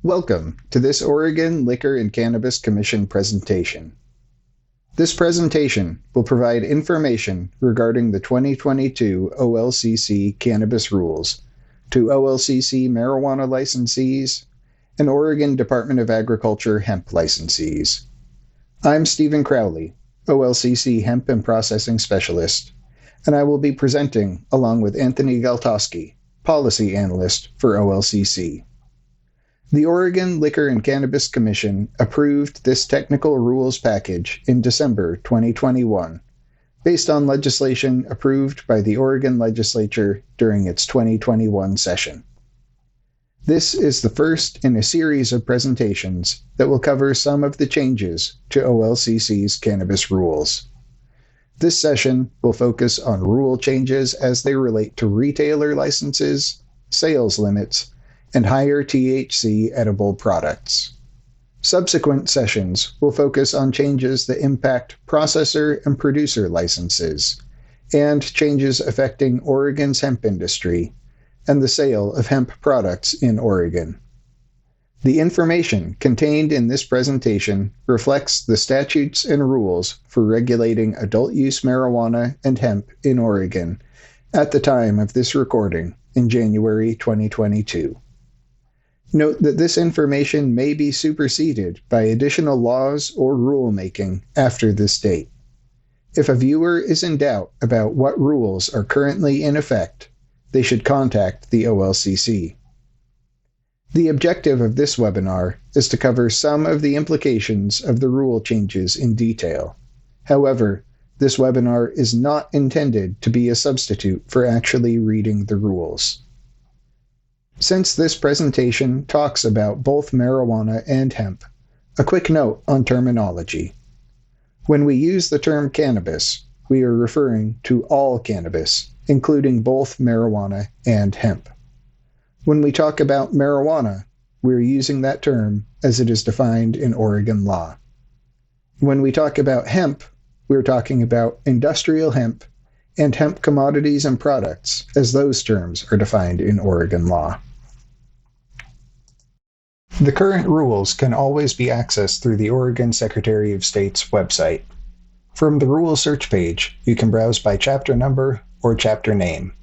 Welcome to this Oregon Liquor and Cannabis Commission presentation. This presentation will provide information regarding the 2022 OLCC cannabis rules to OLCC marijuana licensees and Oregon Department of Agriculture hemp licensees. I'm Stephen Crowley, OLCC Hemp and Processing Specialist, and I will be presenting along with Anthony Galtowski, Policy Analyst for OLCC. The Oregon Liquor and Cannabis Commission approved this technical rules package in December 2021, based on legislation approved by the Oregon Legislature during its 2021 session. This is the first in a series of presentations that will cover some of the changes to OLCC's cannabis rules. This session will focus on rule changes as they relate to retailer licenses, sales limits, and higher THC edible products. Subsequent sessions will focus on changes that impact processor and producer licenses, and changes affecting Oregon's hemp industry and the sale of hemp products in Oregon. The information contained in this presentation reflects the statutes and rules for regulating adult use marijuana and hemp in Oregon at the time of this recording in January 2022. Note that this information may be superseded by additional laws or rulemaking after this date. If a viewer is in doubt about what rules are currently in effect, they should contact the OLCC. The objective of this webinar is to cover some of the implications of the rule changes in detail. However, this webinar is not intended to be a substitute for actually reading the rules. Since this presentation talks about both marijuana and hemp, a quick note on terminology. When we use the term cannabis, we are referring to all cannabis, including both marijuana and hemp. When we talk about marijuana, we're using that term as it is defined in Oregon law. When we talk about hemp, we're talking about industrial hemp and hemp commodities and products, as those terms are defined in Oregon law. The current rules can always be accessed through the Oregon Secretary of State's website. From the Rules search page, you can browse by chapter number or chapter name.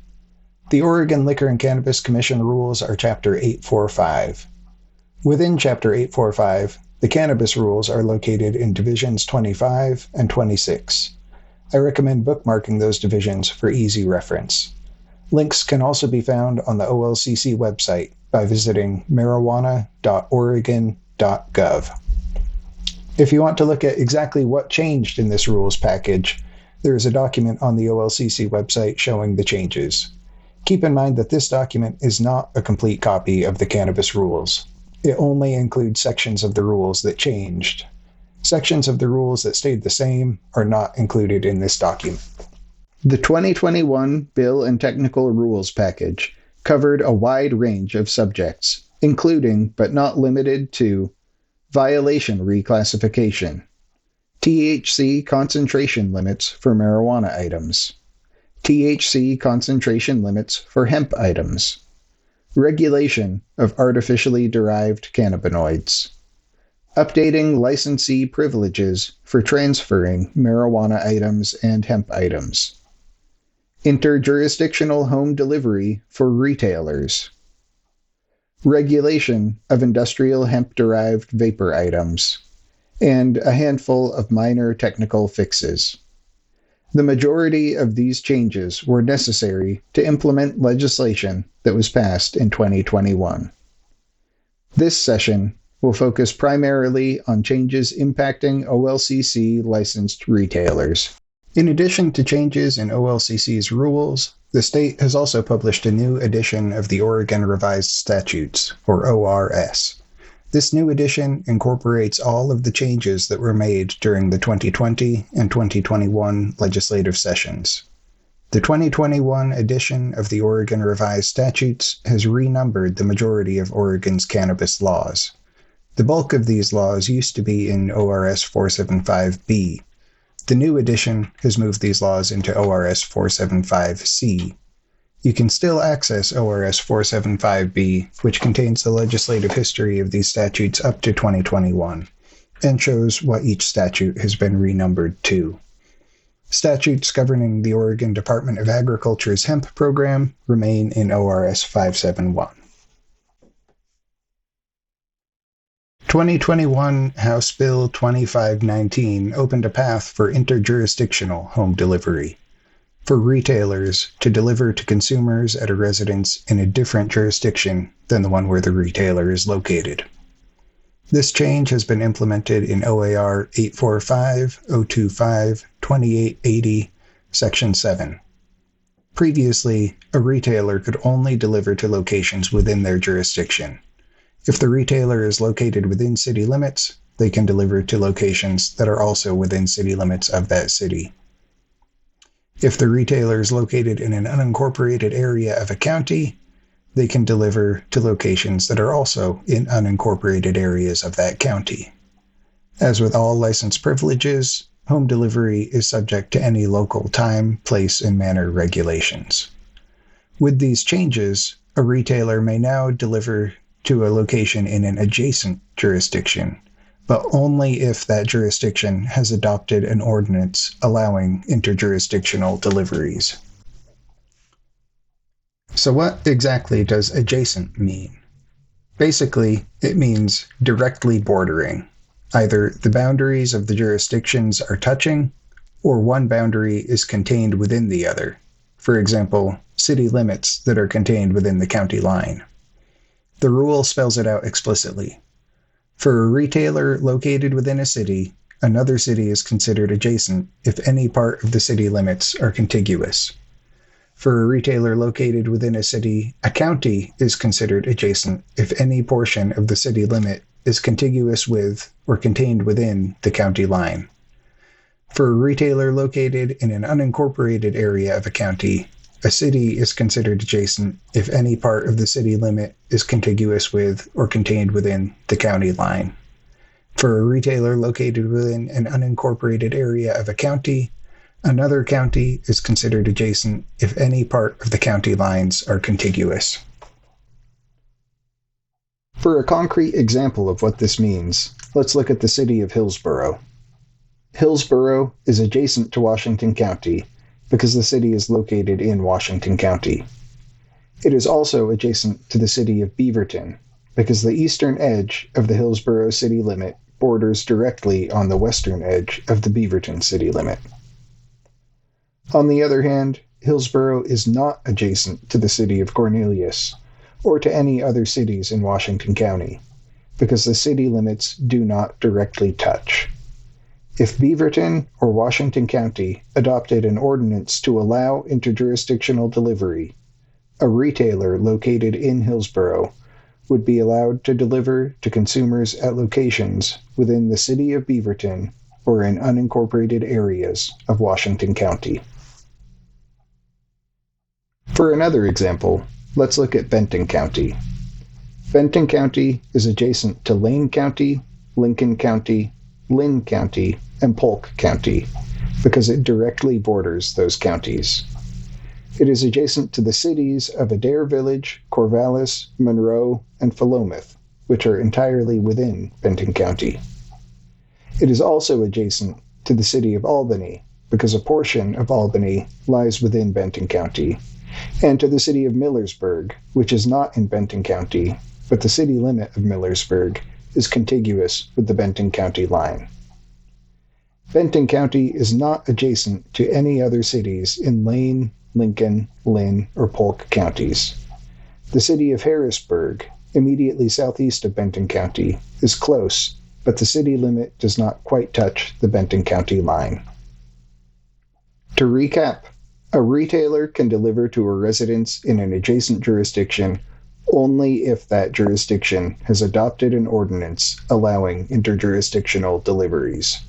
The Oregon Liquor and Cannabis Commission rules are Chapter 845. Within Chapter 845, the cannabis rules are located in Divisions 25 and 26. I recommend bookmarking those divisions for easy reference. Links can also be found on the OLCC website by visiting marijuana.oregon.gov. If you want to look at exactly what changed in this rules package, there is a document on the OLCC website showing the changes. Keep in mind that this document is not a complete copy of the cannabis rules. It only includes sections of the rules that changed. Sections of the rules that stayed the same are not included in this document. The 2021 Bill and Technical Rules package covered a wide range of subjects, including but not limited to violation reclassification, THC concentration limits for marijuana items, THC concentration limits for hemp items, regulation of artificially derived cannabinoids, updating licensee privileges for transferring marijuana items and hemp items, interjurisdictional home delivery for retailers, regulation of industrial hemp-derived vapor items, and a handful of minor technical fixes. The majority of these changes were necessary to implement legislation that was passed in 2021. This session will focus primarily on changes impacting OLCC licensed retailers. In addition to changes in OLCC's rules, the state has also published a new edition of the Oregon Revised Statutes, or ORS. This new edition incorporates all of the changes that were made during the 2020 and 2021 legislative sessions. The 2021 edition of the Oregon Revised Statutes has renumbered the majority of Oregon's cannabis laws. The bulk of these laws used to be in ORS 475B. The new edition has moved these laws into ORS 475C. you can still access ORS 475B, which contains the legislative history of these statutes up to 2021, and shows what each statute has been renumbered to. Statutes governing the Oregon Department of Agriculture's hemp program remain in ORS 571. 2021 House Bill 2519 opened a path for interjurisdictional home delivery, for retailers to deliver to consumers at a residence in a different jurisdiction than the one where the retailer is located. This change has been implemented in OAR 845-025-2880, Section 7. Previously, a retailer could only deliver to locations within their jurisdiction. If the retailer is located within city limits, they can deliver to locations that are also within city limits of that city. If the retailer is located in an unincorporated area of a county, they can deliver to locations that are also in unincorporated areas of that county. As with all license privileges, home delivery is subject to any local time, place, and manner regulations. With these changes, a retailer may now deliver to a location in an adjacent jurisdiction, but only if that jurisdiction has adopted an ordinance allowing interjurisdictional deliveries. So what exactly does adjacent mean? Basically, it means directly bordering. Either the boundaries of the jurisdictions are touching, or one boundary is contained within the other. For example, city limits that are contained within the county line. The rule spells it out explicitly. For a retailer located within a city, another city is considered adjacent if any part of the city limits are contiguous. For a retailer located within a city, a county is considered adjacent if any portion of the city limit is contiguous with or contained within the county line. For a retailer located in an unincorporated area of a county, a city is considered adjacent if any part of the city limit is contiguous with or contained within the county line. For a retailer located within an unincorporated area of a county, another county is considered adjacent if any part of the county lines are contiguous. For a concrete example of what this means, let's look at the city of Hillsborough. Hillsborough is adjacent to Washington County because the city is located in Washington County. It is also adjacent to the city of Beaverton because the eastern edge of the Hillsborough city limit borders directly on the western edge of the Beaverton city limit. On the other hand, Hillsborough is not adjacent to the city of Cornelius or to any other cities in Washington County because the city limits do not directly touch. If Beaverton or Washington County adopted an ordinance to allow interjurisdictional delivery, a retailer located in Hillsborough would be allowed to deliver to consumers at locations within the city of Beaverton or in unincorporated areas of Washington County. For another example, let's look at Benton County. Benton County is adjacent to Lane County, Lincoln County, Lynn County, and Polk County because it directly borders those counties. It is adjacent to the cities of Adair Village, Corvallis, Monroe, and Philomath, which are entirely within Benton County. It is also adjacent to the city of Albany because a portion of Albany lies within Benton County, and to the city of Millersburg, which is not in Benton County, but the city limit of Millersburg is contiguous with the Benton County line. Benton County is not adjacent to any other cities in Lane, Lincoln, Lynn, or Polk counties. The city of Harrisburg, immediately southeast of Benton County, is close, but the city limit does not quite touch the Benton County line. To recap, a retailer can deliver to a residence in an adjacent jurisdiction only if that jurisdiction has adopted an ordinance allowing interjurisdictional deliveries.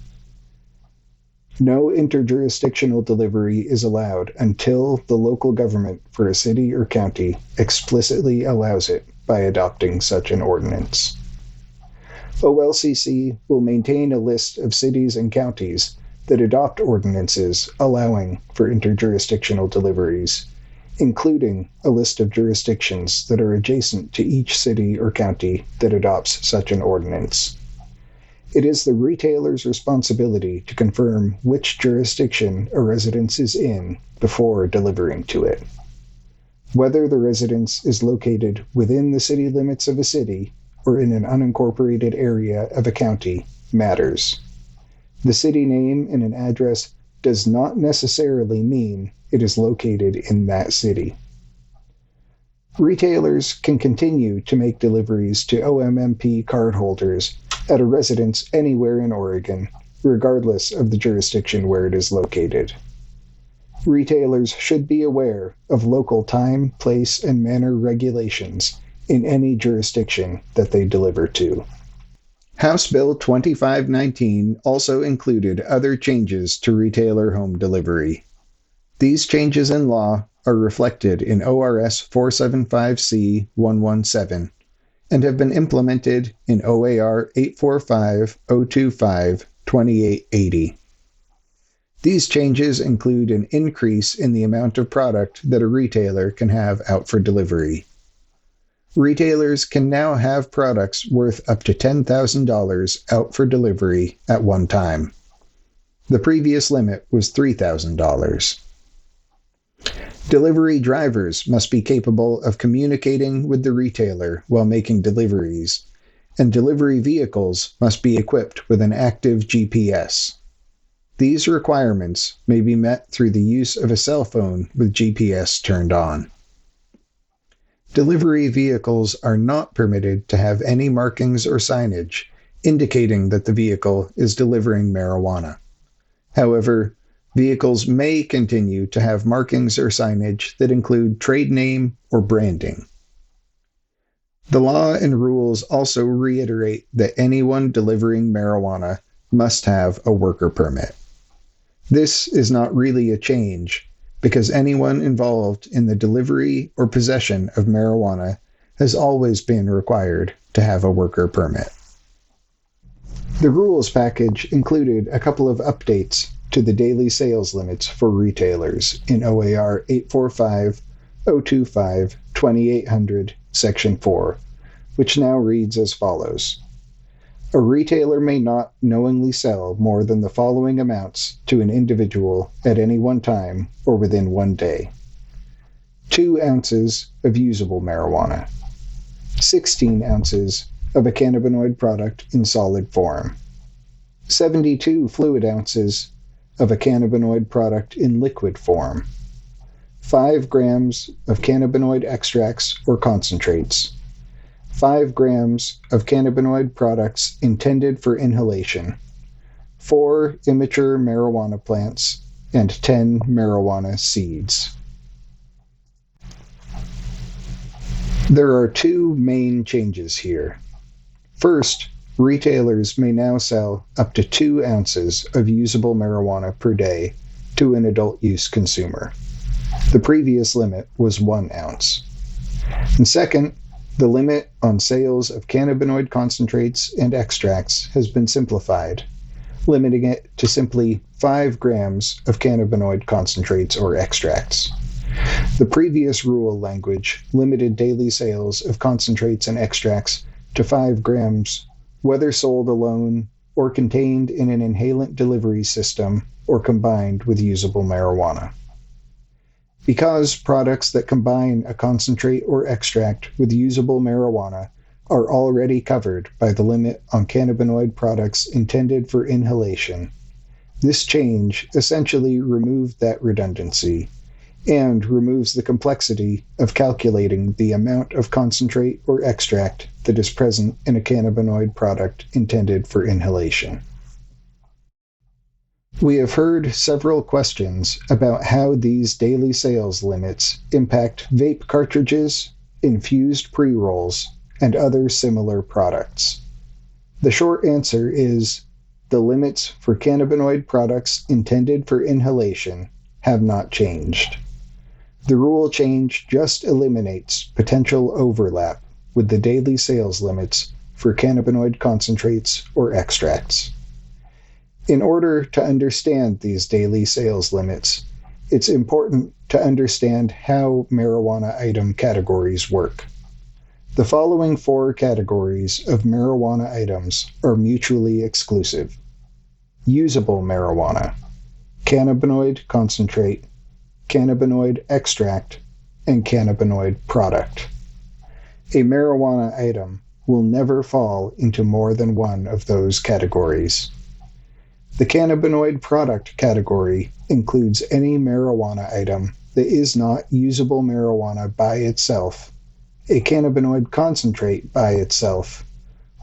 No interjurisdictional delivery is allowed until the local government for a city or county explicitly allows it by adopting such an ordinance. OLCC will maintain a list of cities and counties that adopt ordinances allowing for interjurisdictional deliveries, including a list of jurisdictions that are adjacent to each city or county that adopts such an ordinance. It is the retailer's responsibility to confirm which jurisdiction a residence is in before delivering to it. Whether the residence is located within the city limits of a city or in an unincorporated area of a county matters. The city name and an address does not necessarily mean it is located in that city. Retailers can continue to make deliveries to OMMP cardholders at a residence anywhere in Oregon, regardless of the jurisdiction where it is located. Retailers should be aware of local time, place, and manner regulations in any jurisdiction that they deliver to. House Bill 2519 also included other changes to retailer home delivery. These changes in law are reflected in ORS 475C 117 and have been implemented in OAR 845-025 2880. These changes include an increase in the amount of product that a retailer can have out for delivery. Retailers can now have products worth up to $10,000 out for delivery at one time. The previous limit was $3,000. Delivery drivers must be capable of communicating with the retailer while making deliveries, and delivery vehicles must be equipped with an active GPS. These requirements may be met through the use of a cell phone with GPS turned on. Delivery vehicles are not permitted to have any markings or signage indicating that the vehicle is delivering marijuana. However, vehicles may continue to have markings or signage that include trade name or branding. The law and rules also reiterate that anyone delivering marijuana must have a worker permit. This is not really a change, because anyone involved in the delivery or possession of marijuana has always been required to have a worker permit. The rules package included a couple of updates to the daily sales limits for retailers in OAR 845-025 2800 Section 4, which now reads as follows. A retailer may not knowingly sell more than the following amounts to an individual at any one time or within 1 day. 2 ounces of usable marijuana, 16 ounces of a cannabinoid product in solid form, 72 fluid ounces of a cannabinoid product in liquid form, 5 grams of cannabinoid extracts or concentrates, 5 grams of cannabinoid products intended for inhalation, 4 immature marijuana plants, and 10 marijuana seeds. There are 2 main changes here. First, retailers may now sell up to 2 ounces of usable marijuana per day to an adult use consumer. The previous limit was 1 ounce. And second, the limit on sales of cannabinoid concentrates and extracts has been simplified, limiting it to simply 5 grams of cannabinoid concentrates or extracts. The previous rule language limited daily sales of concentrates and extracts to 5 grams, whether sold alone or contained in an inhalant delivery system or combined with usable marijuana. Because products that combine a concentrate or extract with usable marijuana are already covered by the limit on cannabinoid products intended for inhalation, this change essentially removed that redundancy and removes the complexity of calculating the amount of concentrate or extract that is present in a cannabinoid product intended for inhalation. We have heard several questions about how these daily sales limits impact vape cartridges, infused pre-rolls, and other similar products. The short answer is the limits for cannabinoid products intended for inhalation have not changed. The rule change just eliminates potential overlap with the daily sales limits for cannabinoid concentrates or extracts. In order to understand these daily sales limits, it's important to understand how marijuana item categories work. The following 4 categories of marijuana items are mutually exclusive. Usable marijuana, cannabinoid concentrate, cannabinoid extract, and cannabinoid product. A marijuana item will never fall into more than one of those categories. The cannabinoid product category includes any marijuana item that is not usable marijuana by itself, a cannabinoid concentrate by itself,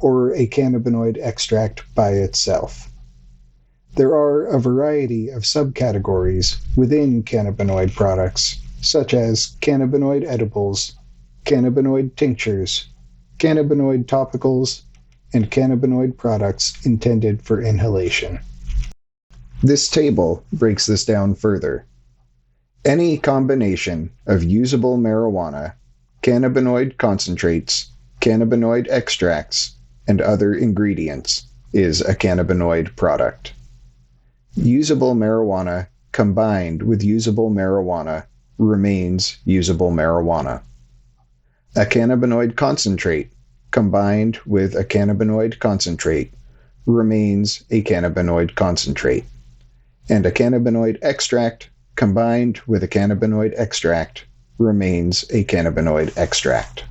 or a cannabinoid extract by itself. There are a variety of subcategories within cannabinoid products, such as cannabinoid edibles, cannabinoid tinctures, cannabinoid topicals, and cannabinoid products intended for inhalation. This table breaks this down further. Any combination of usable marijuana, cannabinoid concentrates, cannabinoid extracts, and other ingredients is a cannabinoid product. Usable marijuana combined with usable marijuana remains usable marijuana. A cannabinoid concentrate combined with a cannabinoid concentrate remains a cannabinoid concentrate. And a cannabinoid extract combined with a cannabinoid extract remains a cannabinoid extract.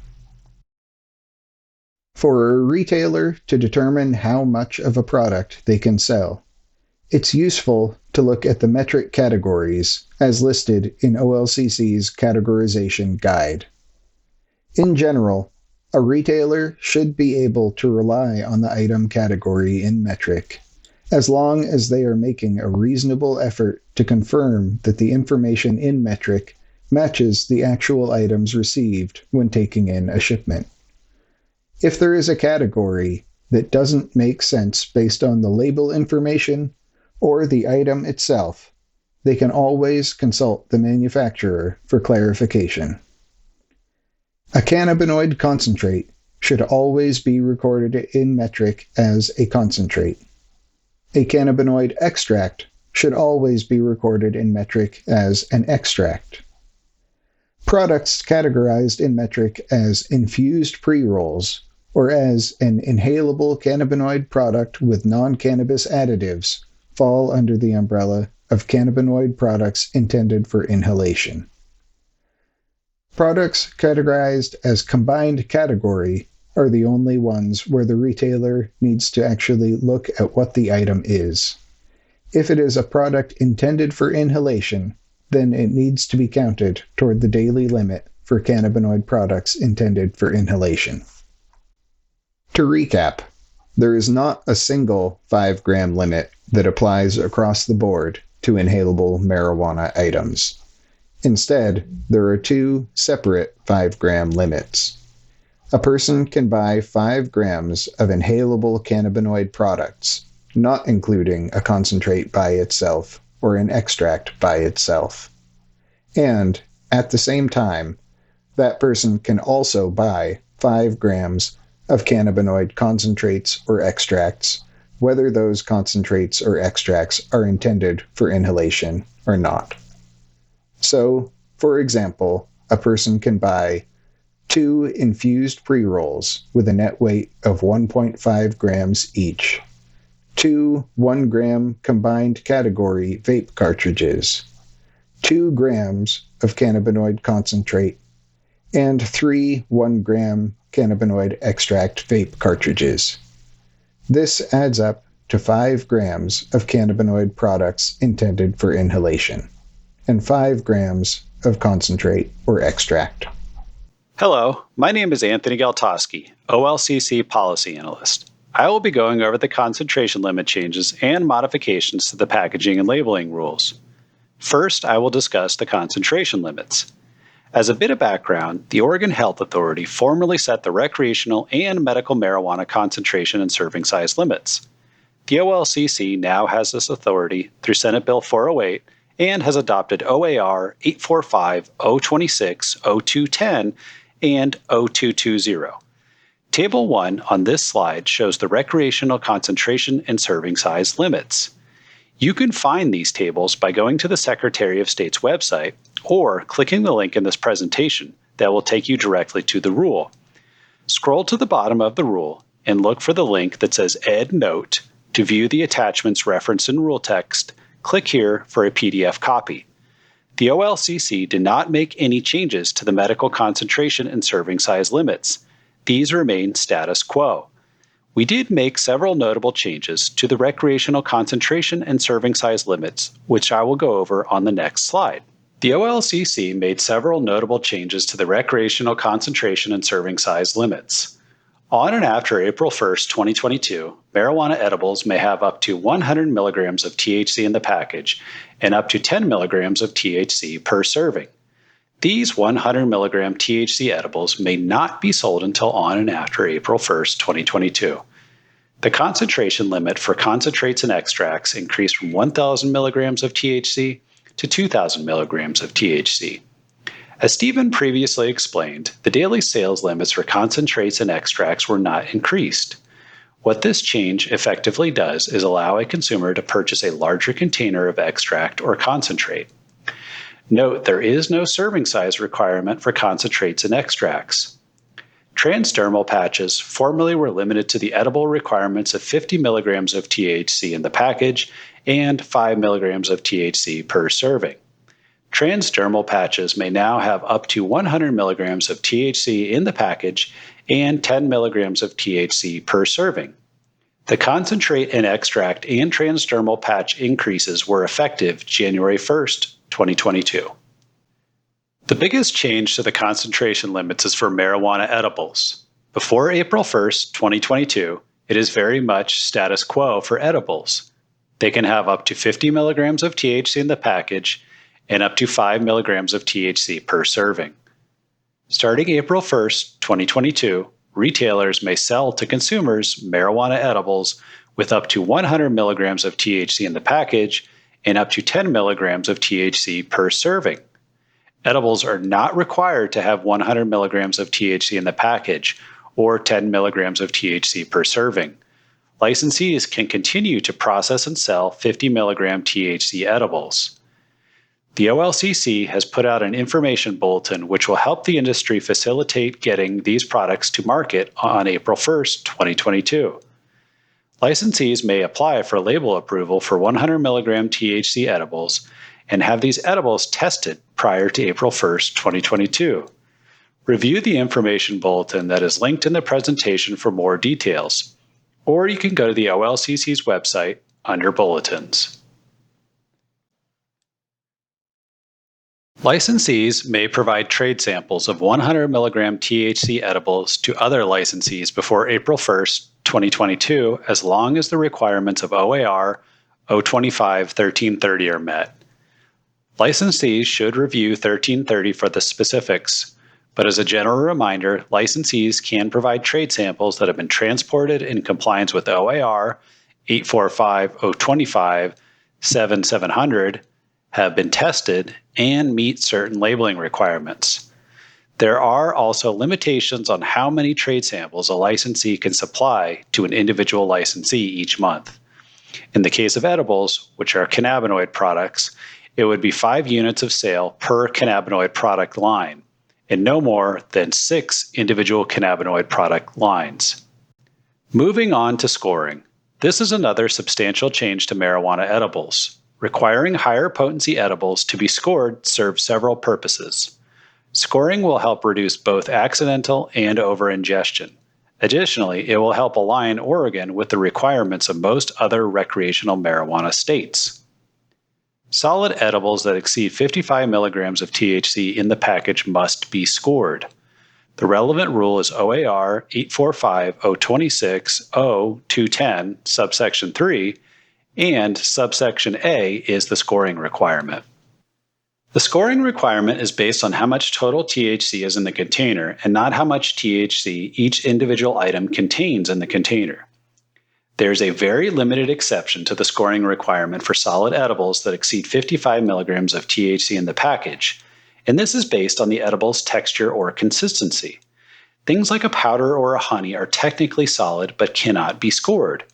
For a retailer to determine how much of a product they can sell, it's useful to look at the metric categories as listed in OLCC's categorization guide. In general, a retailer should be able to rely on the item category in metric, as long as they are making a reasonable effort to confirm that the information in metric matches the actual items received when taking in a shipment. If there is a category that doesn't make sense based on the label information or the item itself, they can always consult the manufacturer for clarification. A cannabinoid concentrate should always be recorded in metric as a concentrate. A cannabinoid extract should always be recorded in metric as an extract. Products categorized in metric as infused pre-rolls or as an inhalable cannabinoid product with non-cannabis additives fall under the umbrella of cannabinoid products intended for inhalation. Products categorized as combined category are the only ones where the retailer needs to actually look at what the item is. If it is a product intended for inhalation, then it needs to be counted toward the daily limit for cannabinoid products intended for inhalation. To recap, there is not a single 5-gram limit that applies across the board to inhalable marijuana items. Instead, there are 2 separate 5-gram limits. A person can buy 5 grams of inhalable cannabinoid products, not including a concentrate by itself or an extract by itself. And, at the same time, that person can also buy 5 grams of cannabinoid concentrates or extracts, whether those concentrates or extracts are intended for inhalation or not. So, for example, a person can buy 2 infused pre-rolls with a net weight of 1.5 grams each, 2 1-gram combined category vape cartridges, 2 grams of cannabinoid concentrate, and 3 1-gram cannabinoid extract vape cartridges. This adds up to 5 grams of cannabinoid products intended for inhalation, and 5 grams of concentrate or extract. Hello, my name is Anthony Galtoski, OLCC Policy Analyst. I will be going over the concentration limit changes and modifications to the packaging and labeling rules. First, I will discuss the concentration limits. As a bit of background, the Oregon Health Authority formerly set the recreational and medical marijuana concentration and serving size limits. The OLCC now has this authority through Senate Bill 408 and has adopted OAR 845, 026, 0210, and 0220. Table 1 on this slide shows the recreational concentration and serving size limits. You can find these tables by going to the Secretary of State's website or clicking the link in this presentation that will take you directly to the rule. Scroll to the bottom of the rule and look for the link that says Ed Note. To view the attachments referenced in rule text, click here for a PDF copy. The OLCC did not make any changes to the medical concentration and serving size limits. These remain status quo. We did make several notable changes to the recreational concentration and serving size limits, which I will go over on the next slide. The OLCC made several notable changes to the recreational concentration and serving size limits. On and after April 1, 2022, marijuana edibles may have up to 100 milligrams of THC in the package and up to 10 milligrams of THC per serving. These 100 milligram THC edibles may not be sold until on and after April 1, 2022. The concentration limit for concentrates and extracts increased from 1,000 milligrams of THC to 2,000 milligrams of THC. As Stephen previously explained, the daily sales limits for concentrates and extracts were not increased. What this change effectively does is allow a consumer to purchase a larger container of extract or concentrate. Note, there is no serving size requirement for concentrates and extracts. Transdermal patches formerly were limited to the edible requirements of 50 milligrams of THC in the package and 5 milligrams of THC per serving. Transdermal patches may now have up to 100 milligrams of THC in the package and 10 milligrams of THC per serving. The concentrate and extract and transdermal patch increases were effective January 1st, 2022. The biggest change to the concentration limits is for marijuana edibles. Before April 1st, 2022, it is very much status quo for edibles. They can have up to 50 milligrams of THC in the package and up to 5 milligrams of THC per serving. Starting April 1st, 2022, retailers may sell to consumers marijuana edibles with up to 100 milligrams of THC in the package and up to 10 milligrams of THC per serving. Edibles are not required to have 100 milligrams of THC in the package or 10 milligrams of THC per serving. Licensees can continue to process and sell 50 milligram THC edibles. The OLCC has put out an information bulletin which will help the industry facilitate getting these products to market on April 1st, 2022. Licensees may apply for label approval for 100 milligram THC edibles and have these edibles tested prior to April 1st, 2022. Review the information bulletin that is linked in the presentation for more details, or you can go to the OLCC's website under Bulletins. Licensees may provide trade samples of 100 milligram THC edibles to other licensees before April 1st, 2022, as long as the requirements of OAR 025-1330 are met. Licensees should review 1330 for the specifics, but as a general reminder, licensees can provide trade samples that have been transported in compliance with OAR 845-025-7700, have been tested, and meet certain labeling requirements. There are also limitations on how many trade samples a licensee can supply to an individual licensee each month. In the case of edibles, which are cannabinoid products, it would be 5 units of sale per cannabinoid product line, and no more than 6 individual cannabinoid product lines. Moving on to scoring. This is another substantial change to marijuana edibles. Requiring higher potency edibles to be scored serves several purposes. Scoring will help reduce both accidental and over-ingestion. Additionally, it will help align Oregon with the requirements of most other recreational marijuana states. Solid edibles that exceed 55 milligrams of THC in the package must be scored. The relevant rule is OAR 845-026-0-210, subsection 3, and subsection A is the scoring requirement. The scoring requirement is based on how much total THC is in the container and not how much THC each individual item contains in the container. There is a very limited exception to the scoring requirement for solid edibles that exceed 55 milligrams of THC in the package, and this is based on the edible's texture or consistency. Things like a powder or a honey are technically solid but cannot be scored.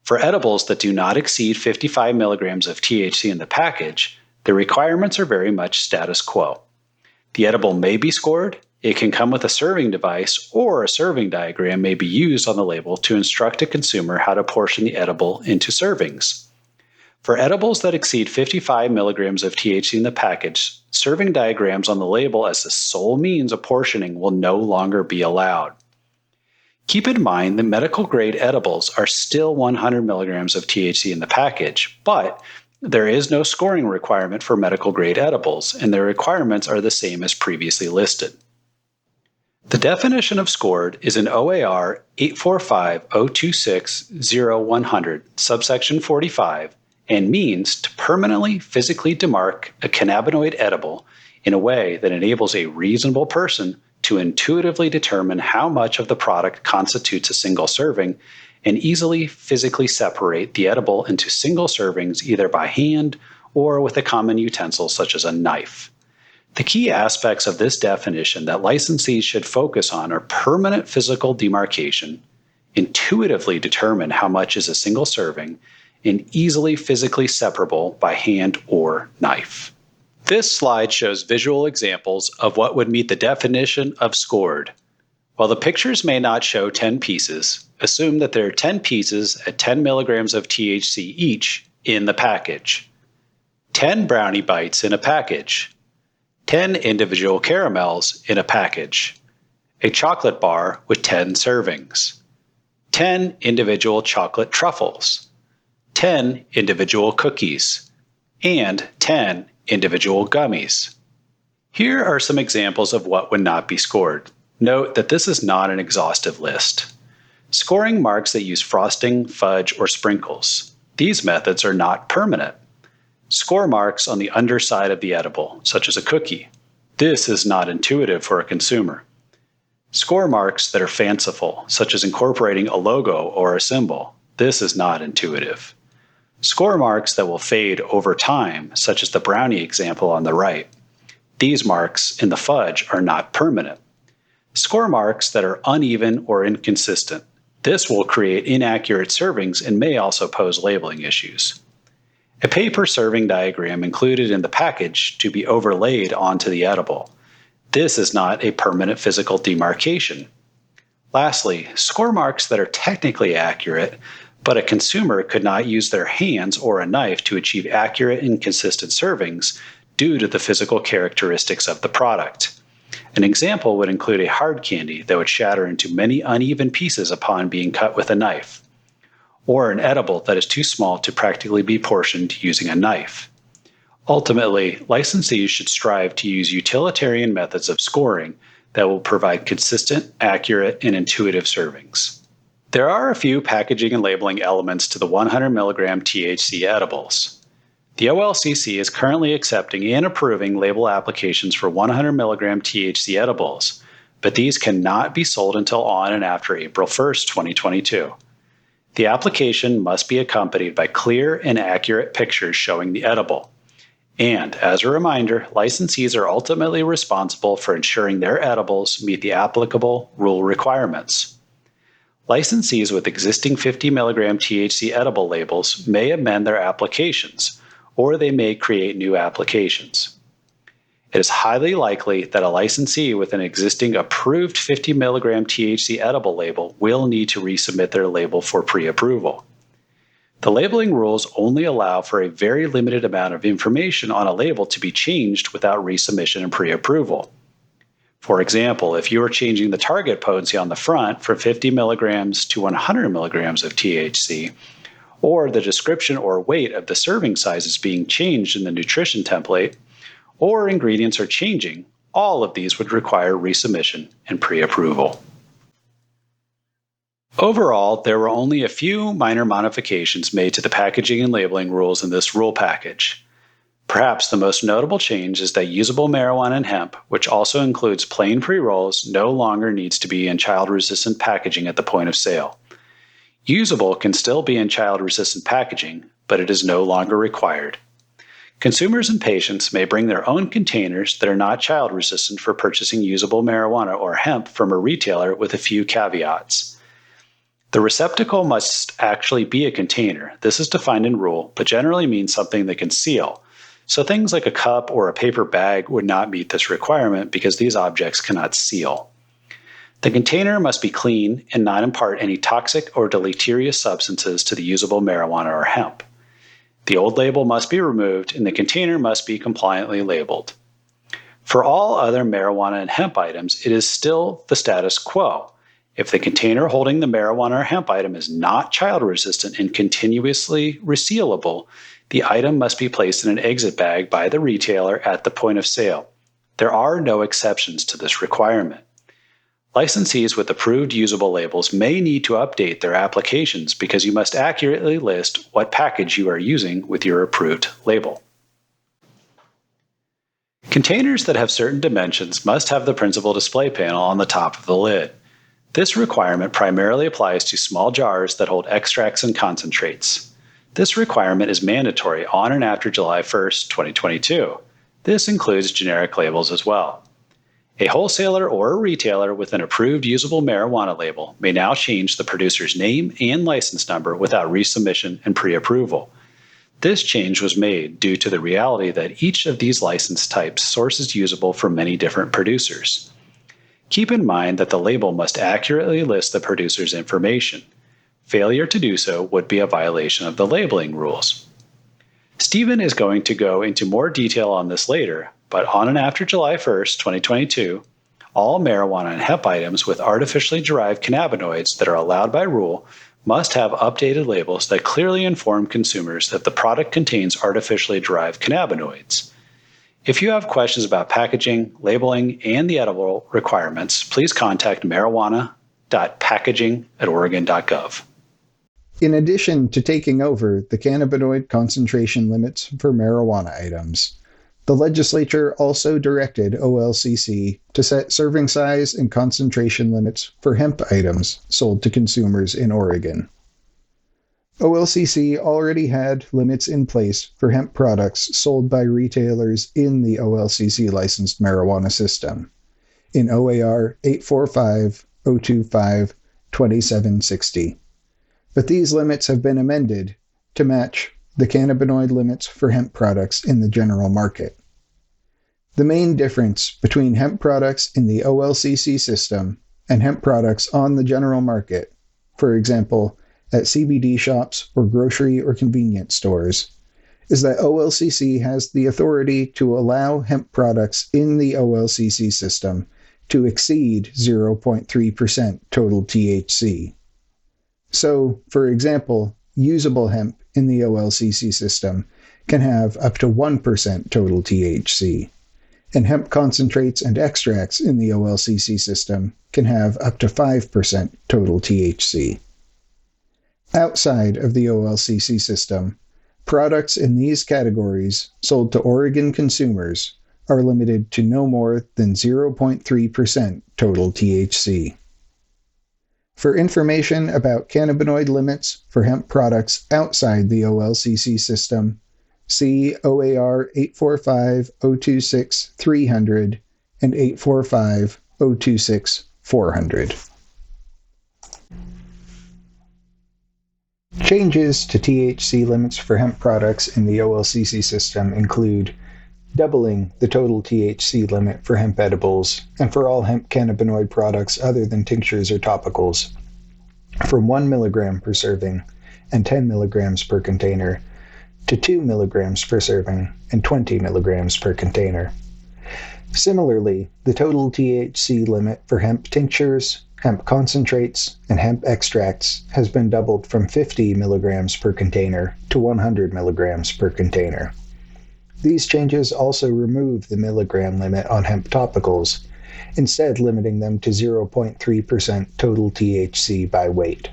For edibles that do not exceed 55 milligrams of THC in the package, the requirements are very much status quo. The edible may be scored, it can come with a serving device, or a serving diagram may be used on the label to instruct a consumer how to portion the edible into servings. For edibles that exceed 55 milligrams of THC in the package, serving diagrams on the label as the sole means of portioning will no longer be allowed. Keep in mind that medical-grade edibles are still 100 milligrams of THC in the package, but there is no scoring requirement for medical-grade edibles, and their requirements are the same as previously listed. The definition of scored is in OAR 845.026.0.100, subsection 45, and means to permanently physically demark a cannabinoid edible in a way that enables a reasonable person to intuitively determine how much of the product constitutes a single serving and easily physically separate the edible into single servings either by hand or with a common utensil such as a knife. The key aspects of this definition that licensees should focus on are permanent physical demarcation, intuitively determine how much is a single serving, and easily physically separable by hand or knife. This slide shows visual examples of what would meet the definition of scored. While the pictures may not show 10 pieces, assume that there are 10 pieces at 10 milligrams of THC each in the package. 10 brownie bites in a package. 10 individual caramels in a package. A chocolate bar with 10 servings. 10 individual chocolate truffles. 10 individual cookies. And 10 individual gummies. Here are some examples of what would not be scored. Note that this is not an exhaustive list. Scoring marks that use frosting, fudge, or sprinkles. These methods are not permanent. Score marks on the underside of the edible, such as a cookie. This is not intuitive for a consumer. Score marks that are fanciful, such as incorporating a logo or a symbol. This is not intuitive. Score marks that will fade over time, such as the brownie example on the right. These marks in the fudge are not permanent. Score marks that are uneven or inconsistent. This will create inaccurate servings and may also pose labeling issues. A paper serving diagram included in the package to be overlaid onto the edible. This is not a permanent physical demarcation. Lastly, score marks that are technically accurate, but a consumer could not use their hands or a knife to achieve accurate and consistent servings due to the physical characteristics of the product. An example would include a hard candy that would shatter into many uneven pieces upon being cut with a knife, or an edible that is too small to practically be portioned using a knife. Ultimately, licensees should strive to use utilitarian methods of scoring that will provide consistent, accurate, and intuitive servings. There are a few packaging and labeling elements to the 100 mg THC edibles. The OLCC is currently accepting and approving label applications for 100 mg THC edibles, but these cannot be sold until on and after April 1, 2022. The application must be accompanied by clear and accurate pictures showing the edible. And, as a reminder, licensees are ultimately responsible for ensuring their edibles meet the applicable rule requirements. Licensees with existing 50 mg THC edible labels may amend their applications, or they may create new applications. It is highly likely that a licensee with an existing approved 50 mg THC edible label will need to resubmit their label for pre-approval. The labeling rules only allow for a very limited amount of information on a label to be changed without resubmission and pre-approval. For example, if you are changing the target potency on the front from 50 milligrams to 100 milligrams of THC, or the description or weight of the serving size is being changed in the nutrition template, or ingredients are changing, all of these would require resubmission and pre-approval. Overall, there were only a few minor modifications made to the packaging and labeling rules in this rule package. Perhaps the most notable change is that usable marijuana and hemp, which also includes plain pre-rolls, no longer needs to be in child-resistant packaging at the point of sale. Usable can still be in child-resistant packaging, but it is no longer required. Consumers and patients may bring their own containers that are not child-resistant for purchasing usable marijuana or hemp from a retailer with a few caveats. The receptacle must actually be a container. This is defined in rule, but generally means something that can seal. So things like a cup or a paper bag would not meet this requirement because these objects cannot seal. The container must be clean and not impart any toxic or deleterious substances to the usable marijuana or hemp. The old label must be removed and the container must be compliantly labeled. For all other marijuana and hemp items, it is still the status quo. If the container holding the marijuana or hemp item is not child resistant and continuously resealable, the item must be placed in an exit bag by the retailer at the point of sale. There are no exceptions to this requirement. Licensees with approved usable labels may need to update their applications because you must accurately list what package you are using with your approved label. Containers that have certain dimensions must have the principal display panel on the top of the lid. This requirement primarily applies to small jars that hold extracts and concentrates. This requirement is mandatory on and after July 1, 2022. This includes generic labels as well. A wholesaler or a retailer with an approved usable marijuana label may now change the producer's name and license number without resubmission and pre-approval. This change was made due to the reality that each of these license types sources usable from many different producers. Keep in mind that the label must accurately list the producer's information. Failure to do so would be a violation of the labeling rules. Stephen is going to go into more detail on this later, but on and after July 1, 2022, all marijuana and hemp items with artificially derived cannabinoids that are allowed by rule must have updated labels that clearly inform consumers that the product contains artificially derived cannabinoids. If you have questions about packaging, labeling, and the edible requirements, please contact marijuana.packaging@oregon.gov. In addition to taking over the cannabinoid concentration limits for marijuana items, the legislature also directed OLCC to set serving size and concentration limits for hemp items sold to consumers in Oregon. OLCC already had limits in place for hemp products sold by retailers in the OLCC licensed marijuana system in OAR 845-025-2760. But these limits have been amended to match the cannabinoid limits for hemp products in the general market. The main difference between hemp products in the OLCC system and hemp products on the general market, for example, at CBD shops or grocery or convenience stores, is that OLCC has the authority to allow hemp products in the OLCC system to exceed 0.3% total THC. So, for example, usable hemp in the OLCC system can have up to 1% total THC, and hemp concentrates and extracts in the OLCC system can have up to 5% total THC. Outside of the OLCC system, products in these categories sold to Oregon consumers are limited to no more than 0.3% total THC. For information about cannabinoid limits for hemp products outside the OLCC system, see OAR 845-026-300 and 845-026-400. Changes to THC limits for hemp products in the OLCC system include doubling the total THC limit for hemp edibles and for all hemp cannabinoid products other than tinctures or topicals from 1 milligram per serving and 10 milligrams per container to 2 milligrams per serving and 20 milligrams per container. Similarly, the total THC limit for hemp tinctures, hemp concentrates, and hemp extracts has been doubled from 50 milligrams per container to 100 milligrams per container. These changes also remove the milligram limit on hemp topicals, instead limiting them to 0.3% total THC by weight.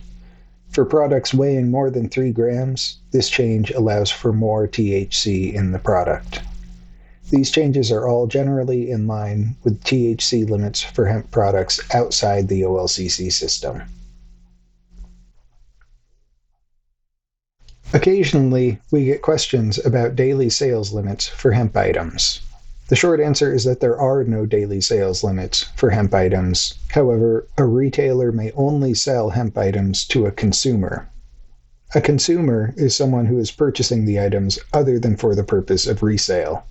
For products weighing more than 3 grams, this change allows for more THC in the product. These changes are all generally in line with THC limits for hemp products outside the OLCC system. Occasionally, we get questions about daily sales limits for hemp items. The short answer is that there are no daily sales limits for hemp items. However, a retailer may only sell hemp items to a consumer. A consumer is someone who is purchasing the items other than for the purpose of resale,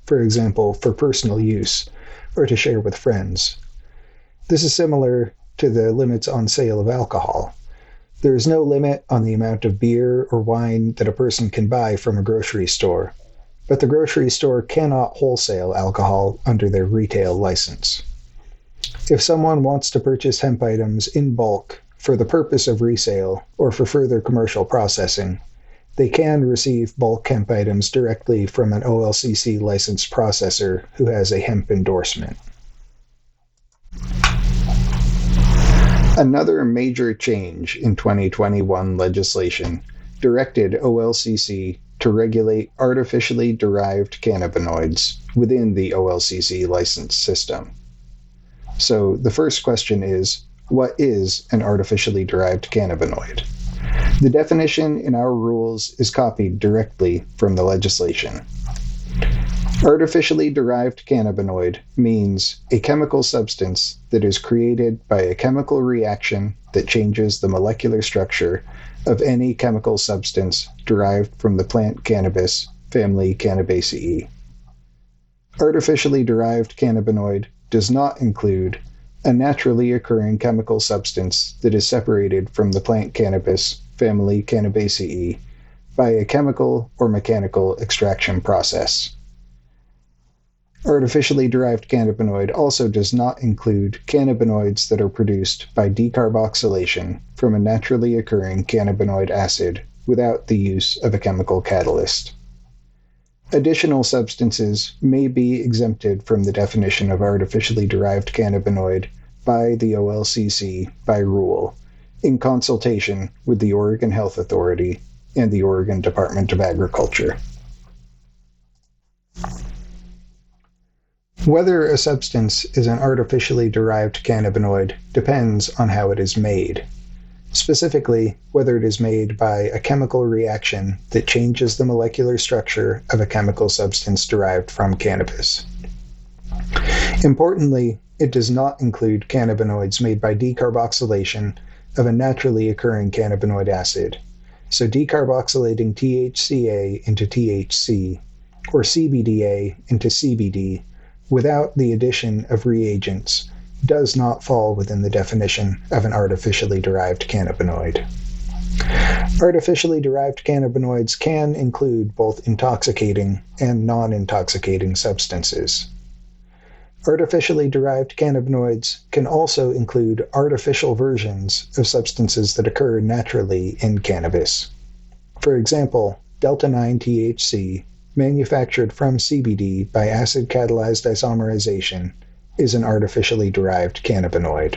for example, for personal use or to share with friends. This is similar to the limits on sale of alcohol. There is no limit on the amount of beer or wine that a person can buy from a grocery store, but the grocery store cannot wholesale alcohol under their retail license. If someone wants to purchase hemp items in bulk for the purpose of resale or for further commercial processing, they can receive bulk hemp items directly from an OLCC licensed processor who has a hemp endorsement. Another major change in 2021 legislation directed OLCC to regulate artificially derived cannabinoids within the OLCC license system. So the first question is, what is an artificially derived cannabinoid? The definition in our rules is copied directly from the legislation. Artificially derived cannabinoid means a chemical substance that is created by a chemical reaction that changes the molecular structure of any chemical substance derived from the plant cannabis, family Cannabaceae. Artificially derived cannabinoid does not include a naturally occurring chemical substance that is separated from the plant cannabis, family Cannabaceae, by a chemical or mechanical extraction process. Artificially derived cannabinoid also does not include cannabinoids that are produced by decarboxylation from a naturally occurring cannabinoid acid without the use of a chemical catalyst. Additional substances may be exempted from the definition of artificially derived cannabinoid by the OLCC by rule, in consultation with the Oregon Health Authority and the Oregon Department of Agriculture. Whether a substance is an artificially derived cannabinoid depends on how it is made. Specifically, whether it is made by a chemical reaction that changes the molecular structure of a chemical substance derived from cannabis. Importantly, it does not include cannabinoids made by decarboxylation of a naturally occurring cannabinoid acid, so decarboxylating THCA into THC, or CBDA into CBD, without the addition of reagents, does not fall within the definition of an artificially derived cannabinoid. Artificially derived cannabinoids can include both intoxicating and non-intoxicating substances. Artificially derived cannabinoids can also include artificial versions of substances that occur naturally in cannabis. For example, delta-9 THC, manufactured from CBD by acid-catalyzed isomerization, is an artificially derived cannabinoid.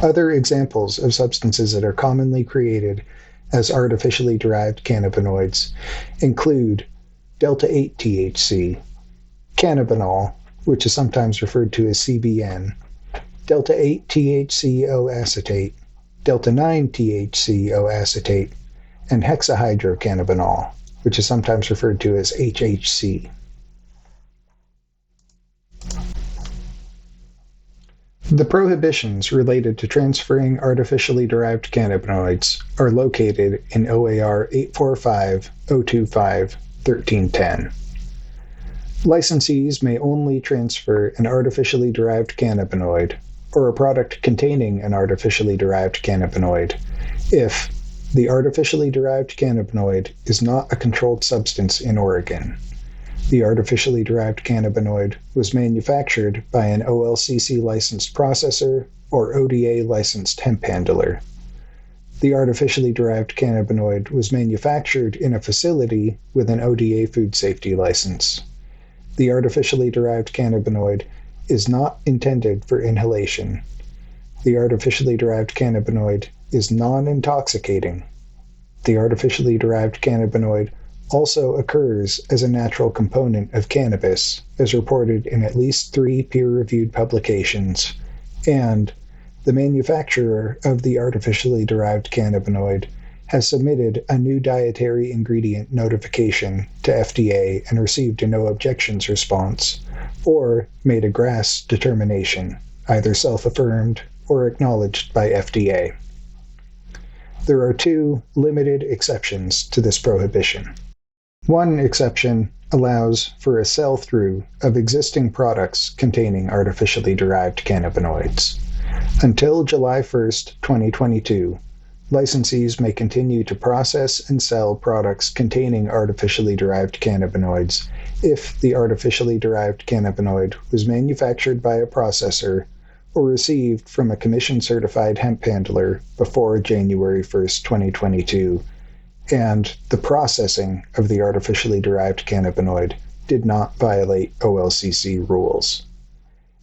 Other examples of substances that are commonly created as artificially derived cannabinoids include delta-8 THC, cannabinol, which is sometimes referred to as CBN, delta-8 THCO acetate, delta-9 THCO acetate, and hexahydrocannabinol, which is sometimes referred to as HHC. The prohibitions related to transferring artificially derived cannabinoids are located in OAR 845-025-1310. Licensees may only transfer an artificially derived cannabinoid or a product containing an artificially derived cannabinoid if the artificially derived cannabinoid is not a controlled substance in Oregon. The artificially derived cannabinoid was manufactured by an OLCC licensed processor or ODA licensed hemp handler. The artificially derived cannabinoid was manufactured in a facility with an ODA food safety license. The artificially derived cannabinoid is not intended for inhalation. The artificially derived cannabinoid is non-intoxicating. The artificially derived cannabinoid also occurs as a natural component of cannabis, as reported in at least 3 peer-reviewed publications, and the manufacturer of the artificially derived cannabinoid has submitted a new dietary ingredient notification to FDA and received a no objections response, or made a GRAS determination, either self-affirmed or acknowledged by FDA. There are two limited exceptions to this prohibition. One exception allows for a sell-through of existing products containing artificially derived cannabinoids. Until July 1st, 2022, licensees may continue to process and sell products containing artificially derived cannabinoids if the artificially derived cannabinoid was manufactured by a processor or received from a commission-certified hemp handler before January 1st, 2022, and the processing of the artificially derived cannabinoid did not violate OLCC rules.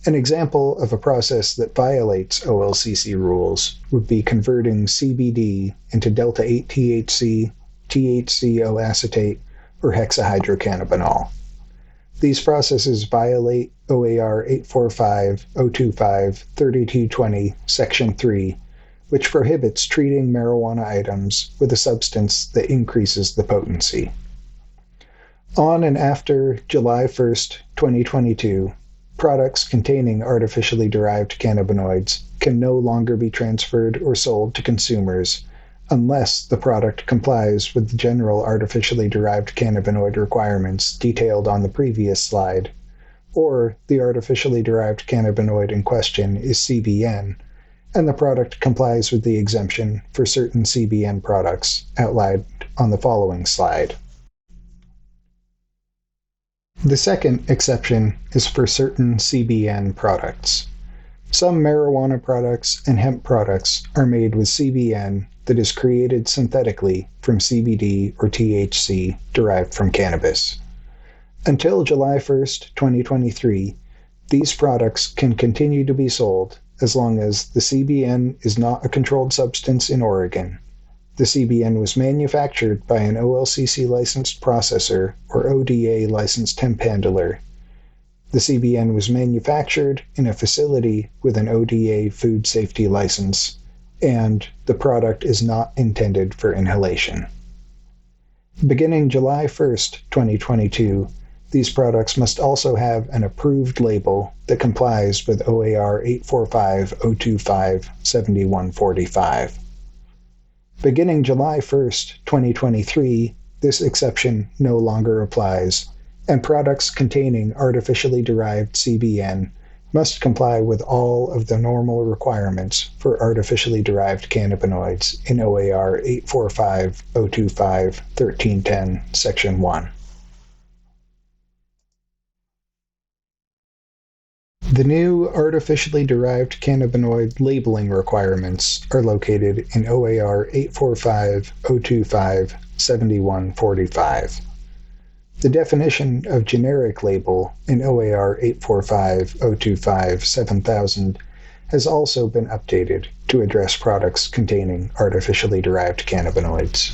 An example of a process that violates OLCC rules would be converting CBD into delta-8 THC, THCO acetate, or hexahydrocannabinol. These processes violate OAR 845-025-3220, Section 3, which prohibits treating marijuana items with a substance that increases the potency. On and after July 1st, 2022, products containing artificially derived cannabinoids can no longer be transferred or sold to consumers unless the product complies with the general artificially derived cannabinoid requirements detailed on the previous slide, or the artificially derived cannabinoid in question is CBN, and the product complies with the exemption for certain CBN products outlined on the following slide. The second exception is for certain CBN products. Some marijuana products and hemp products are made with CBN that is created synthetically from CBD or THC derived from cannabis. Until July 1st, 2023, these products can continue to be sold as long as the CBN is not a controlled substance in Oregon, the CBN was manufactured by an OLCC licensed processor or ODA licensed hemp handler, the CBN was manufactured in a facility with an ODA food safety license, and the product is not intended for inhalation. Beginning July 1st, 2022, these products must also have an approved label that complies with OAR 845-025-7145. Beginning July 1st, 2023, this exception no longer applies, and products containing artificially derived CBN must comply with all of the normal requirements for artificially derived cannabinoids in OAR 845-025-1310, Section 1. The new artificially derived cannabinoid labeling requirements are located in OAR 845-025-7145. The definition of generic label in OAR 845-025-7000 has also been updated to address products containing artificially derived cannabinoids.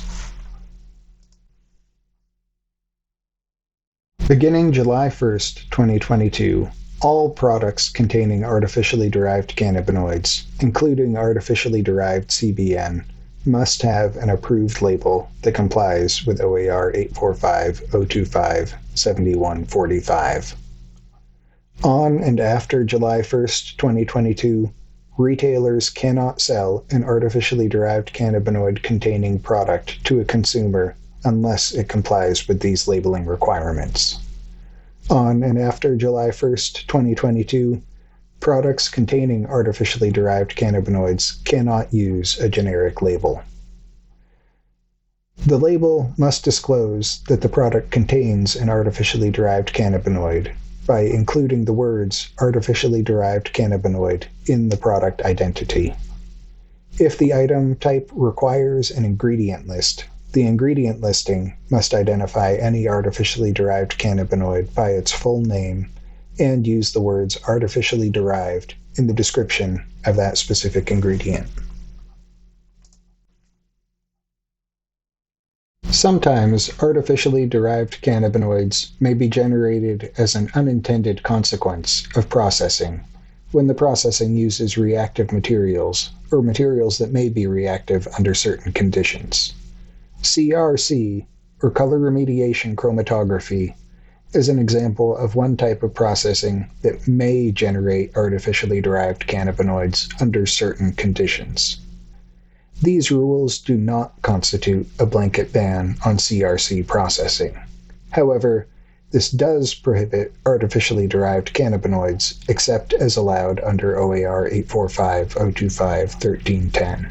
Beginning July 1st, 2022, all products containing artificially derived cannabinoids, including artificially derived CBN, must have an approved label that complies with OAR 845-025-7145. On and after July 1st, 2022, retailers cannot sell an artificially derived cannabinoid containing product to a consumer unless it complies with these labeling requirements. On and after July 1st, 2022, products containing artificially derived cannabinoids cannot use a generic label. The label must disclose that the product contains an artificially derived cannabinoid by including the words artificially derived cannabinoid in the product identity. If the item type requires an ingredient list, the ingredient listing must identify any artificially derived cannabinoid by its full name and use the words artificially derived in the description of that specific ingredient. Sometimes artificially derived cannabinoids may be generated as an unintended consequence of processing, when the processing uses reactive materials, or materials that may be reactive under certain conditions. CRC, or color remediation chromatography, is an example of one type of processing that may generate artificially derived cannabinoids under certain conditions. These rules do not constitute a blanket ban on CRC processing. However, this does prohibit artificially derived cannabinoids except as allowed under OAR 845.025.1310.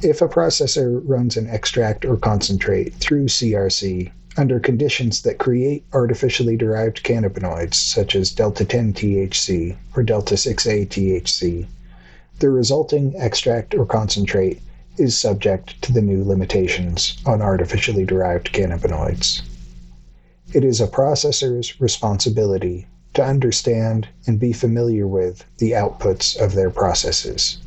If a processor runs an extract or concentrate through CRC under conditions that create artificially derived cannabinoids such as delta-10 THC or delta-6A THC, the resulting extract or concentrate is subject to the new limitations on artificially derived cannabinoids. It is a processor's responsibility to understand and be familiar with the outputs of their processes.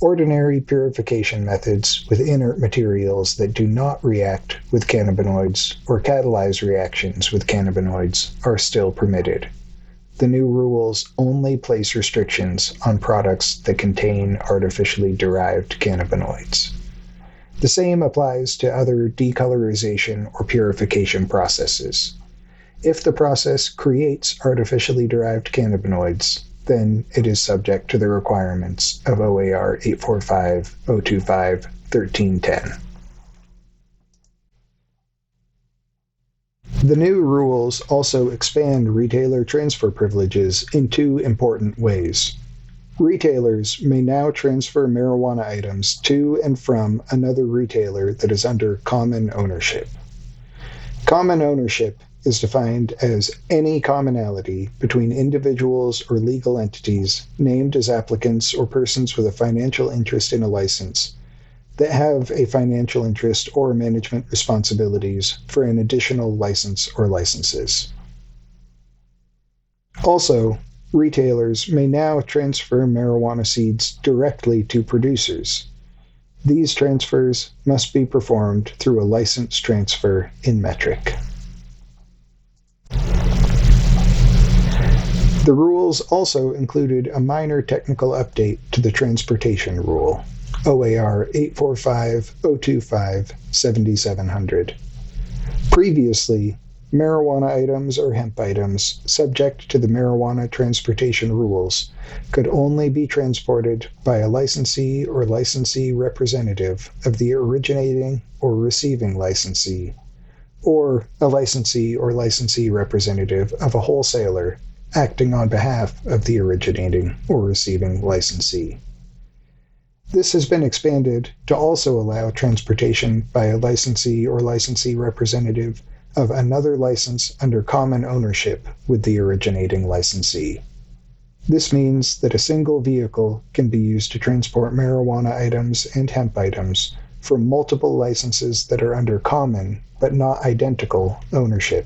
Ordinary purification methods with inert materials that do not react with cannabinoids or catalyze reactions with cannabinoids are still permitted. The new rules only place restrictions on products that contain artificially derived cannabinoids. The same applies to other decolorization or purification processes. If the process creates artificially derived cannabinoids, then it is subject to the requirements of OAR 845.025.1310. The new rules also expand retailer transfer privileges in two important ways. Retailers may now transfer marijuana items to and from another retailer that is under common ownership. Common ownership is defined as any commonality between individuals or legal entities named as applicants or persons with a financial interest in a license that have a financial interest or management responsibilities for an additional license or licenses. Also, retailers may now transfer marijuana seeds directly to producers. These transfers must be performed through a license transfer in metric. The rules also included a minor technical update to the transportation rule, OAR 845.025.7700. Previously, marijuana items or hemp items subject to the marijuana transportation rules could only be transported by a licensee or licensee representative of the originating or receiving licensee, or a licensee or licensee representative of a wholesaler acting on behalf of the originating or receiving licensee. This has been expanded to also allow transportation by a licensee or licensee representative of another license under common ownership with the originating licensee. This means that a single vehicle can be used to transport marijuana items and hemp items from multiple licenses that are under common but not identical ownership,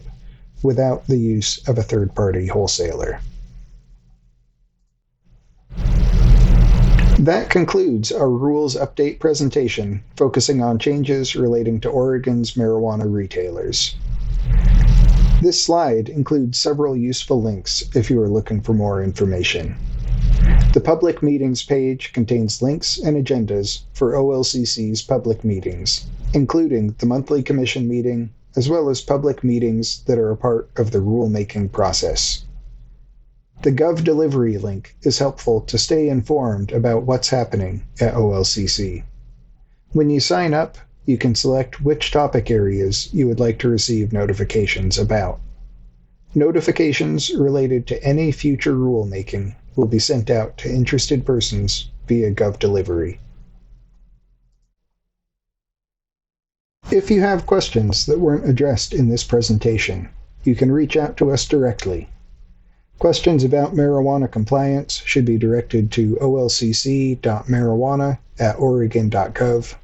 without the use of a third-party wholesaler. That concludes our rules update presentation focusing on changes relating to Oregon's marijuana retailers. This slide includes several useful links if you are looking for more information. The public meetings page contains links and agendas for OLCC's public meetings, including the monthly commission meeting, as well as public meetings that are a part of the rulemaking process. The Gov Delivery link is helpful to stay informed about what's happening at OLCC. When you sign up, you can select which topic areas you would like to receive notifications about. Notifications related to any future rulemaking will be sent out to interested persons via Gov Delivery. If you have questions that weren't addressed in this presentation, you can reach out to us directly. Questions about marijuana compliance should be directed to olcc.marijuana@oregon.gov.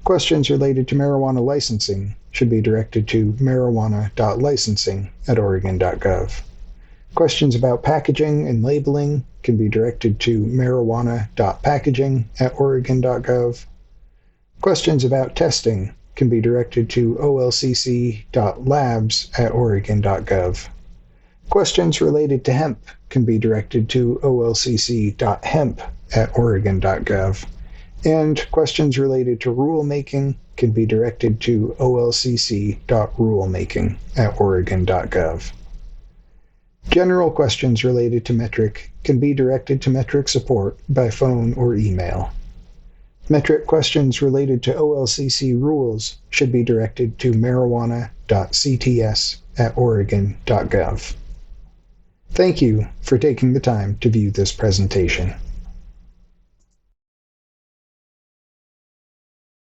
Questions related to marijuana licensing should be directed to marijuana.licensing@oregon.gov. Questions about packaging and labeling can be directed to marijuana.packaging@oregon.gov. Questions about testing can be directed to olcc.labs@oregon.gov. Questions related to hemp can be directed to olcc.hemp@oregon.gov. And questions related to rulemaking can be directed to olcc.rulemaking@oregon.gov. General questions related to metric can be directed to metric support by phone or email. Metric questions related to OLCC rules should be directed to marijuana.cts@oregon.gov. Thank you for taking the time to view this presentation.